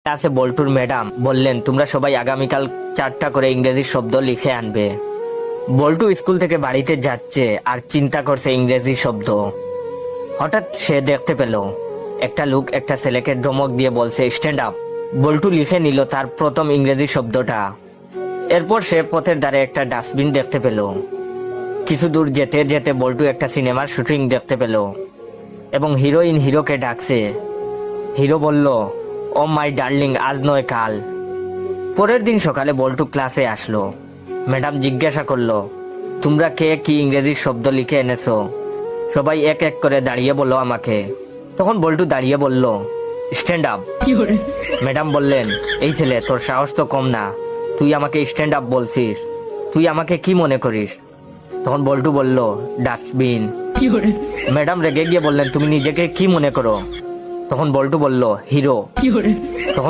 ক্লাসে বল্টুর ম্যাডাম বললেন, তোমরা সবাই আগামীকাল 4টা করে ইংরেজি শব্দ লিখে আনবে। বল্টু স্কুল থেকে বাড়িতে যাচ্ছে আর চিন্তা করছে ইংরেজি শব্দ। হঠাৎ সে দেখতে পেল একটা লোক একটা ছেলেকে ধমক দিয়ে বলছে, স্ট্যান্ড আপ। বল্টু লিখে নিল তার প্রথম ইংরেজি শব্দটা। এরপর সে পথের ধারে একটা ডাস্টবিন দেখতে পেল। কিছু দূর যেতে যেতে বল্টু একটা সিনেমার শুটিং দেখতে পেল এবং হিরোইন হিরোকে ডাকছে। হিরো বলল, ও মাই ডার্লিং, আজ নয় কাল। পরের দিন সকালে বল্টু ক্লাসে আসলো। ম্যাডাম জিজ্ঞাসা করলো, তোমরা কে কি ইংরেজি শব্দ লিখে এনেছো? সবাই এক এক করে দাঁড়িয়ে বললো আমাকে। তখন বল্টু দাঁড়িয়ে বলল, স্ট্যান্ড আপ। ম্যাডাম বললেন, এই ছেলে, তোর সাহস তো কম না, তুই আমাকে স্ট্যান্ড আপ বলছিস, তুই আমাকে কি মনে করিস? তখন বল্টু বলল, ডাস্টবিন। ম্যাডাম রেগে গিয়ে বললেন, তুমি নিজেকে কি মনে করো? তখন বল্টু বলল, হিরো। তখন